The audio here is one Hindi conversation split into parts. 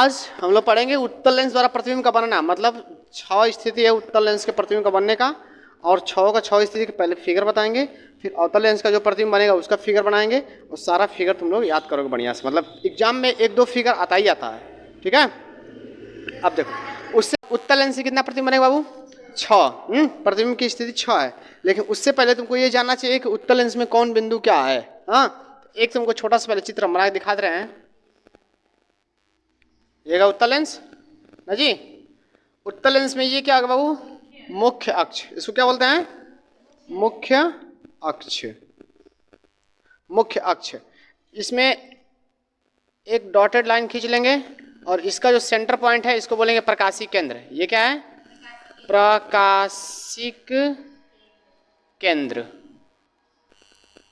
आज हम लोग पढ़ेंगे उत्तल लेंस द्वारा प्रतिबिंब का बनना, मतलब 6 स्थिति है उत्तल लेंस के प्रतिबिंब का बनने का, और 6 का 6 स्थिति के पहले फिगर बताएंगे, फिर अवतल लेंस का जो प्रतिबिंब बनेगा उसका फिगर बनाएंगे, और सारा फिगर तुम लोग याद करोगे बढ़िया से, मतलब एग्जाम में 1-2 फिगर आता ही आता है। ठीक है, अब देखो उससे उत्तल लेंस से कितना प्रतिबिंब बनेगा बाबू? 6। प्रतिबिंब की स्थिति 6 है, लेकिन उससे पहले तुमको ये जानना चाहिए कि उत्तल लेंस में कौन बिंदु क्या है। हाँ, एक तुमको छोटा सा पहले चित्र बना के दिखा दे रहे हैं। ये का उत्तल लेंस ना जी। उत्तल लेंस में ये क्या होगा बाबू? मुख्य अक्ष। इसको क्या बोलते हैं? मुख्य अक्ष। मुख्य अक्ष। इसमें एक डॉटेड लाइन खींच लेंगे, और इसका जो सेंटर पॉइंट है इसको बोलेंगे प्रकाशिक केंद्र। ये क्या है? प्रकाशिक केंद्र।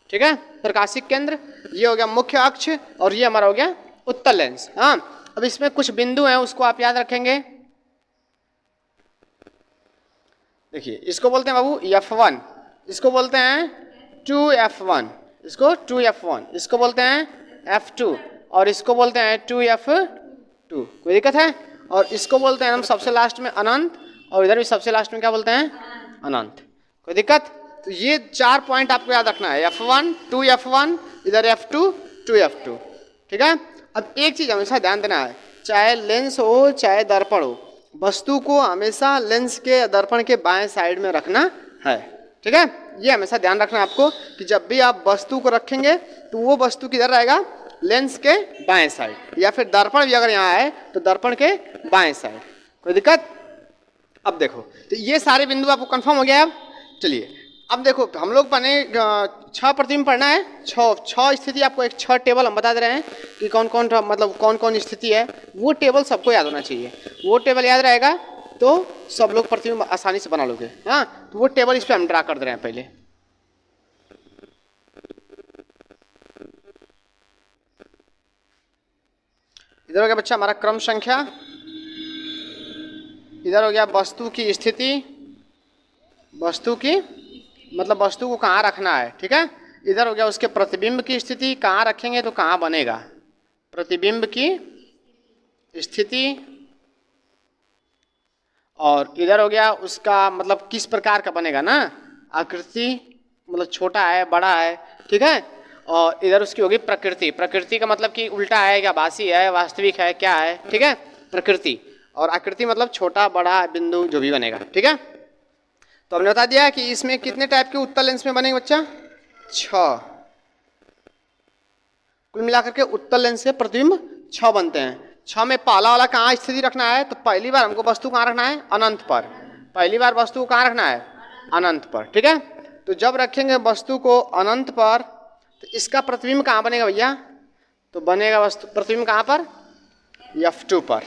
ठीक है, प्रकाशिक केंद्र। ये हो गया मुख्य अक्ष, और ये हमारा हो गया उत्तल लेंस। हाँ, अब इसमें कुछ बिंदु हैं, उसको आप याद रखेंगे। देखिए, इसको बोलते हैं बाबू F1, इसको बोलते हैं 2F1, इसको 2F1, इसको बोलते हैं F2, और इसको बोलते हैं 2F2। कोई दिक्कत है? और इसको बोलते हैं हम सबसे लास्ट में अनंत, और इधर भी सबसे लास्ट में क्या बोलते हैं? अनंत। कोई दिक्कत? तो ये 4 पॉइंट आपको याद रखना है, F1, 2F1, इधर F2, 2F2। ठीक है, अब एक चीज हमेशा ध्यान देना है, चाहे लेंस हो चाहे दर्पण हो, वस्तु को हमेशा लेंस के दर्पण के बाएं साइड में रखना है। ठीक है, ये हमेशा ध्यान रखना है आपको कि जब भी आप वस्तु को रखेंगे तो वो वस्तु किधर रहेगा? लेंस के बाएं साइड, या फिर दर्पण भी अगर यहाँ है तो दर्पण के बाएं साइड। कोई दिक्कत? अब देखो, तो ये सारे बिंदु आपको कंफर्म हो गया। अब चलिए, अब देखो हम लोग बने 6 प्रतिबिंब पढ़ना है। 6 स्थिति आपको एक 6 टेबल हम बता दे रहे हैं कि कौन कौन, मतलब कौन कौन स्थिति है। वो टेबल सबको याद होना चाहिए। वो टेबल याद रहेगा तो सब लोग प्रतिबिंब आसानी से बना लोगे। हाँ, तो वो टेबल इस पर हम ड्रा कर दे रहे हैं पहले। इधर हो गया बच्चा हमारा क्रम संख्या, इधर हो गया वस्तु की स्थिति, वस्तु की मतलब वस्तु को कहाँ रखना है। ठीक है, इधर हो गया उसके प्रतिबिंब की स्थिति, कहाँ रखेंगे तो कहाँ बनेगा, प्रतिबिंब की स्थिति। और इधर हो गया उसका मतलब किस प्रकार का बनेगा ना, आकृति, मतलब छोटा है बड़ा है। ठीक है, और इधर उसकी होगी प्रकृति। प्रकृति का मतलब कि उल्टा है या भासी है, वास्तविक है, क्या है। ठीक है, प्रकृति। और आकृति मतलब छोटा बड़ा बिंदु जो भी बनेगा। ठीक है, तो हमने बता दिया कि इसमें कितने टाइप के उत्तल लेंस में बनेंगे बच्चा? 6। कुल मिलाकर के उत्तल लेंस के प्रतिबिंब 6 बनते हैं। 6 में पहला वाला कहाँ स्थिति रखना है? तो पहली बार हमको वस्तु कहाँ रखना है? अनंत पर। पहली बार वस्तु को कहाँ रखना है? अनंत पर। ठीक है, तो जब रखेंगे वस्तु को अनंत पर तो इसका प्रतिबिंब कहाँ बनेगा भैया? तो बनेगा वस्तु प्रतिबिंब कहाँ पर? F2 पर।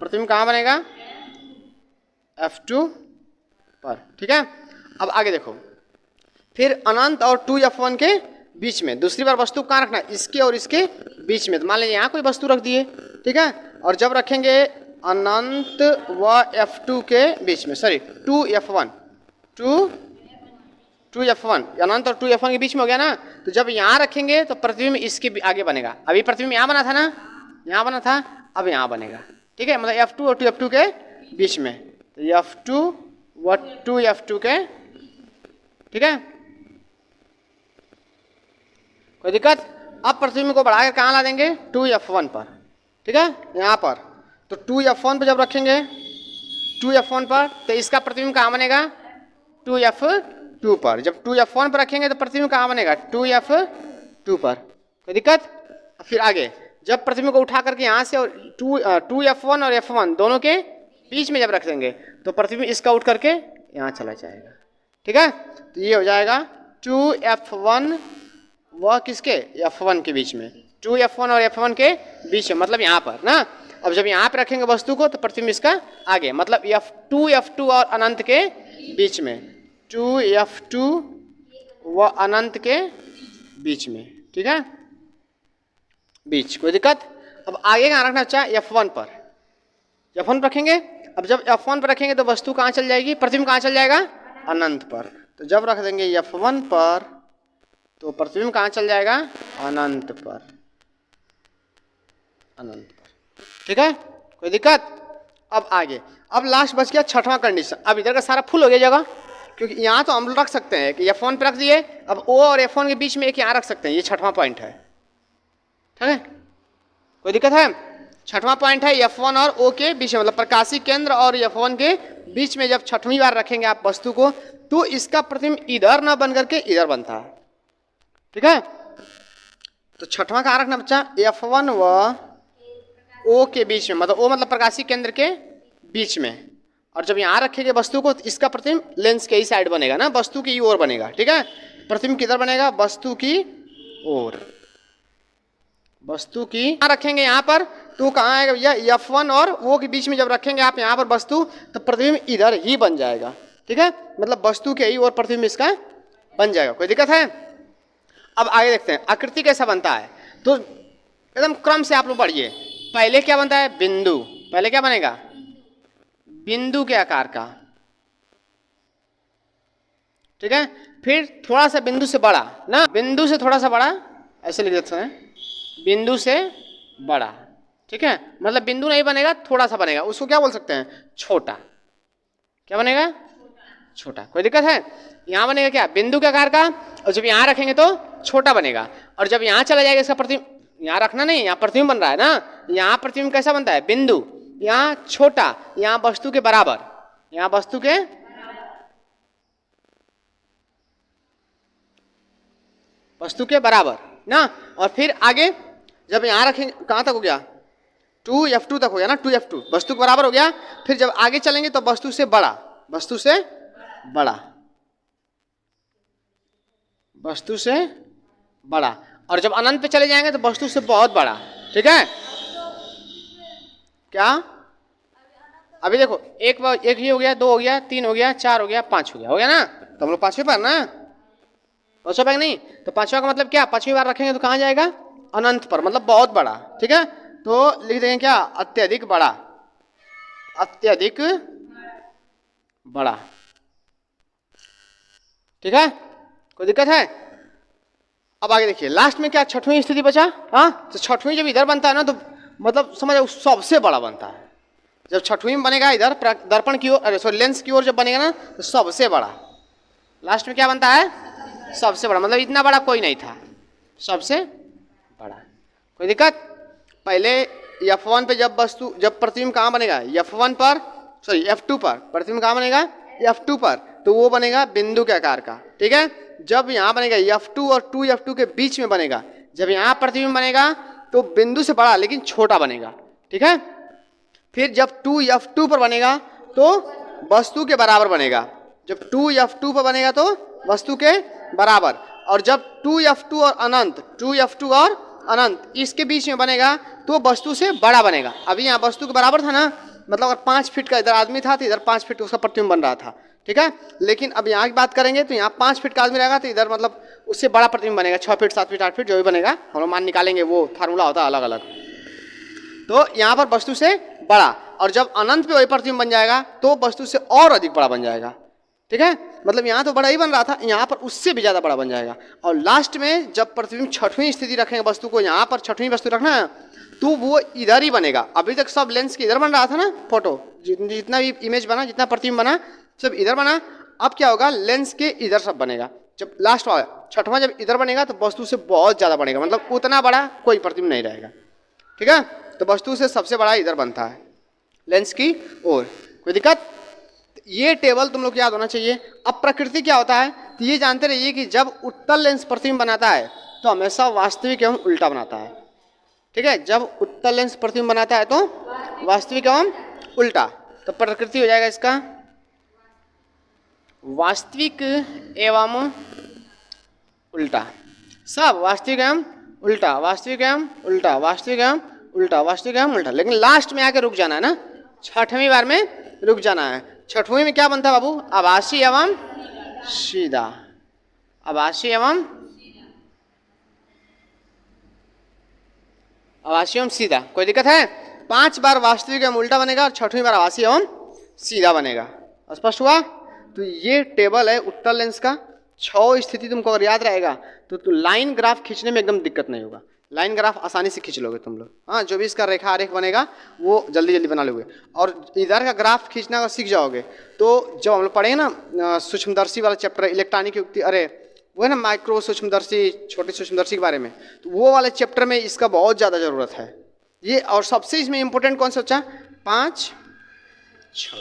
प्रतिबिंब कहाँ बनेगा? F2 पर। ठीक है, अब आगे देखो, फिर अनंत और 2F1 के बीच में दूसरी बार वस्तु कहाँ रखना है? इसके और इसके बीच में। तो मान लीजिए यहाँ कोई वस्तु रख दिए। ठीक है, और जब रखेंगे अनंत व F2 के बीच में, सॉरी 2F1, 2F1 अनंत और 2F1 के बीच में हो गया ना, तो जब यहाँ रखेंगे तो प्रतिबिंब इसके आगे बनेगा। अभी प्रतिबिंब यहाँ बना था ना, यहाँ बना था, अब यहाँ बनेगा। ठीक है, मतलब F2 और 2F2 के बीच में, तो F2 व 2F2 के। ठीक है, कोई दिक्कत? अब प्रतिबिंब को बढ़ाकर कहाँ ला देंगे? 2F1 पर। ठीक है, यहाँ पर। तो 2F1 पर जब रखेंगे 2F1 पर तो इसका प्रतिबिंब कहाँ बनेगा? 2F2 पर। जब 2F1 पर रखेंगे तो प्रतिबिंब कहाँ बनेगा? 2F2 पर। कोई दिक्कत? फिर आगे जब प्रतिबिंब को उठा करके यहाँ से और 2F1 और F1 दोनों के बीच में जब रख देंगे तो प्रतिबिंब इसका उठ करके यहाँ चला जाएगा। ठीक है, तो ये हो जाएगा 2F1 व किसके? F1 के बीच में। 2F1 और F1 के बीच में, मतलब यहाँ पर ना। अब जब यहाँ पे रखेंगे वस्तु को तो प्रतिबिंब इसका आगे, मतलब F2 और अनंत के बीच में। 2F2 व अनंत के बीच में। ठीक है, बीच। कोई दिक्कत? अब आगे कहाँ रखना चाहिए? F1 पर। F1 पर रखेंगे। अब जब F1 पर रखेंगे तो वस्तु कहाँ चल जाएगी? प्रतिबिंब कहाँ चल जाएगा? अनंत पर। तो जब रख देंगे F1 पर तो प्रतिबिंब कहाँ चल जाएगा? अनंत पर। अनंत पर। ठीक है, कोई दिक्कत? अब आगे, अब लास्ट बच गया छठवां कंडीशन। अब इधर का सारा फुल हो गया जगह, क्योंकि यहाँ तो हम लोग रख सकते हैं कि F1 पे रख दिए, अब O और F1 के बीच में एक यहाँ रख सकते हैं, ये छठवां पॉइंट है। ठीक है, कोई दिक्कत है? छठवां पॉइंट है F1 और O के बीच में, मतलब प्रकाशीय केंद्र और F1 के बीच में जब छठवीं बार रखेंगे आप वस्तु को, तो इसका प्रतिबिंब इधर ना बन करके इधर बनता है। ठीक है, तो छठवां कहाँ रखना बच्चा? F1 व O के बीच में, मतलब O मतलब प्रकाशीय केंद्र के बीच में। और जब यहाँ रखेंगे वस्तु को, तो इसका प्रतिबिंब लेंस के ही साइड बनेगा ना, वस्तु की ओर बनेगा। ठीक है, प्रतिबिंब किधर बनेगा? वस्तु की ओर, वस्तु की। यहाँ रखेंगे यहाँ पर, तो कहाँ आएगा भैया? F1 और O के बीच में जब रखेंगे आप यहाँ पर वस्तु, तो प्रतिबिंब इधर ही बन जाएगा। ठीक है, मतलब वस्तु के ही ओर प्रतिबिंब इसका बन जाएगा। कोई दिक्कत है? अब आगे देखते हैं आकृति कैसा बनता है। तो एकदम क्रम से आप लोग पढ़िए। पहले क्या बनता है? बिंदु। पहले क्या बनेगा? बिंदु के आकार का। ठीक है, फिर थोड़ा सा बिंदु से बड़ा ना, बिंदु से थोड़ा सा बड़ा, ऐसे लिख देते हैं, बिंदु से बड़ा। ठीक है, मतलब बिंदु नहीं बनेगा, थोड़ा सा बनेगा, उसको क्या बोल सकते हैं? छोटा। क्या बनेगा? छोटा। कोई दिक्कत है? यहाँ बनेगा क्या? बिंदु के आकार का, और जब यहाँ रखेंगे तो छोटा बनेगा। और जब यहाँ चला जाएगा इसका प्रतिबिंब, यहाँ रखना नहीं, यहाँ प्रतिबिंब बन रहा है ना, यहाँ प्रतिबिंब कैसा बनता है? बिंदु, यहाँ छोटा, यहाँ वस्तु के बराबर, यहाँ वस्तु के बराबर ना। और फिर आगे जब यहाँ रखेंगे, कहाँ तक हो गया? 2F2 तक हो गया ना, 2F2 वस्तु के बराबर हो गया। फिर जब आगे चलेंगे तो वस्तु से बड़ा, वस्तु से बड़ा, वस्तु से बड़ा। और जब अनंत पे चले जाएंगे तो वस्तु से बहुत बड़ा। ठीक है, क्या? अभी देखो, एक ही हो गया, 2 हो गया, 3 हो गया, 4 हो गया, 5 हो गया ना। तो हम लोग 5वें पर ना, 5वें पर नहीं, तो 5वां का मतलब क्या? 5वीं बार रखेंगे तो कहाँ जाएगा? अनंत पर, मतलब बहुत बड़ा। ठीक है, तो लिख देंगे क्या? अत्यधिक बड़ा, अत्यधिक बड़ा। ठीक है, कोई दिक्कत है? अब आगे देखिए, लास्ट में क्या छठवीं स्थिति बचा? हाँ, तो छठवीं जब इधर बनता है ना, तो मतलब समझ सबसे बड़ा बनता है। जब छठवीं में बनेगा इधर दर्पण की ओर, अरे सॉरी लेंस की ओर जब बनेगा ना, तो सबसे बड़ा। लास्ट में क्या बनता है? सबसे बड़ा, मतलब इतना बड़ा कोई नहीं था, सबसे बड़ा। कोई दिक्कत? पहले F1 पे जब प्रतिबिंब कहाँ बनेगा? F1 पर, सॉरी F2 पर प्रतिबिंब कहाँ बनेगा? F2 पर, तो वो बनेगा बिंदु के आकार का। ठीक है, जब यहाँ बनेगा F2 और 2F2 के बीच में बनेगा, जब यहाँ प्रतिबिंब बनेगा तो बिंदु से बड़ा लेकिन छोटा बनेगा। ठीक है, फिर जब 2F2 पर बनेगा तो वस्तु के बराबर बनेगा। जब 2F2 पर बनेगा तो वस्तु के बराबर। और जब 2F2 और अनंत, 2F2 और अनंत इसके बीच में बनेगा तो वस्तु से बड़ा बनेगा। अभी यहाँ वस्तु के बराबर था ना, मतलब अगर 5 फीट का इधर आदमी था तो इधर 5 फीट उसका प्रतिबिंब बन रहा था। ठीक है, लेकिन अब यहाँ की बात करेंगे तो यहाँ 5 फीट का आदमी रहेगा तो इधर मतलब उससे बड़ा प्रतिबिंब बनेगा, 6 फीट 7 फीट 8 फीट जो भी बनेगा, हम लोग मान निकालेंगे, वो फार्मूला होता है अलग अलग। तो यहाँ पर वस्तु से बड़ा, और जब अनंत पे वही प्रतिबिंब बन जाएगा तो वस्तु से और अधिक बड़ा बन जाएगा। ठीक है, मतलब यहाँ तो बड़ा ही बन रहा था, यहाँ पर उससे भी ज़्यादा बड़ा बन जाएगा। और लास्ट में जब प्रतिबिंब छठवीं स्थिति रखेंगे वस्तु को, यहाँ पर छठवीं वस्तु रखना है, तो वो इधर ही बनेगा। अभी तक सब लेंस के इधर बन रहा था ना, फोटो जितना भी इमेज बना, जितना प्रतिबिंब बना, सब इधर बना। अब क्या होगा? लेंस के इधर सब बनेगा। जब लास्ट वाला छठवां जब इधर बनेगा तो वस्तु से बहुत ज़्यादा बनेगा, मतलब उतना बड़ा कोई प्रतिबिंब नहीं रहेगा। ठीक है, तो वस्तु से सबसे बड़ा इधर बनता है लेंस की ओर। कोई दिक्कत? ये टेबल तुम लोग को याद होना चाहिए। अब प्रकृति क्या होता है, तो ये जानते रहिए कि जब उत्तल लेंस प्रतिबिंब बनाता है तो हमेशा वास्तविक एवं उल्टा बनाता है। ठीक है, जब उत्तल लेंस प्रतिबिंब बनाता है तो वास्तविक एवं उल्टा, तो प्रकृति हो जाएगा इसका वास्तविक एवं उल्टा। सब वास्तविक एवं उल्टा, वास्तविक एवं उल्टा, वास्तविक एवं उल्टा, वास्तविक एवं उल्टा। लेकिन लास्ट में आके रुक जाना है ना, छठवीं बार में रुक जाना है। छठवीं में क्या बनता है बाबू? आभासी एवं सीधा, आभासी एवं सीधा। कोई दिक्कत है? 5 बार वास्तविक एवं उल्टा बनेगा और छठवीं बार आभासी एवं सीधा बनेगा। स्पष्ट हुआ? तो ये टेबल है उत्तल लेंस का। 6 स्थिति तुमको अगर याद रहेगा तो लाइन ग्राफ खींचने में एकदम दिक्कत नहीं होगा। लाइन ग्राफ आसानी से खींच लोगे तुम लोग। हाँ, जो भी इसका रेखा आरेख बनेगा वो जल्दी जल्दी बना लोगे। और इधर का ग्राफ खींचना अगर सीख जाओगे तो जब हम लोग पढ़ेंगे ना सूक्ष्मदर्शी वाला चैप्टर, इलेक्ट्रॉनिक युक्ति, अरे वो है ना माइक्रो सूक्ष्मदर्शी, छोटे सूक्ष्मदर्शी के बारे में, तो वो वाले चैप्टर में इसका बहुत ज़्यादा ज़रूरत है ये। और सबसे इसमें इम्पोर्टेंट कौन सा बच्चा? 5 6,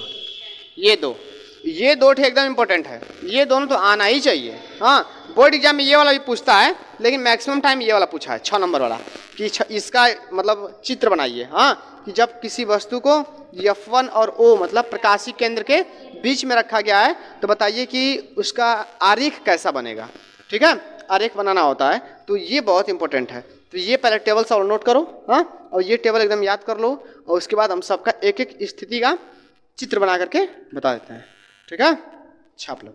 ये दो एकदम इम्पोर्टेंट है, ये दोनों तो आना ही चाहिए। हाँ, बोर्ड एग्जाम में ये वाला भी पूछता है, लेकिन मैक्सिमम टाइम ये वाला पूछा है 6 नंबर वाला कि इसका मतलब चित्र बनाइए। हाँ, कि जब किसी वस्तु को F1 और O मतलब प्रकाशीय केंद्र के बीच में रखा गया है तो बताइए कि उसका आरेख कैसा बनेगा। ठीक है, आरेख बनाना होता है, तो ये बहुत इंपॉर्टेंट है। तो ये पहले टेबल सब नोट करो। हाँ, और ये टेबल एकदम याद कर लो, और उसके बाद हम सबका एक एक स्थिति का चित्र बना करके बता देते हैं। ठीक है, छाप लो।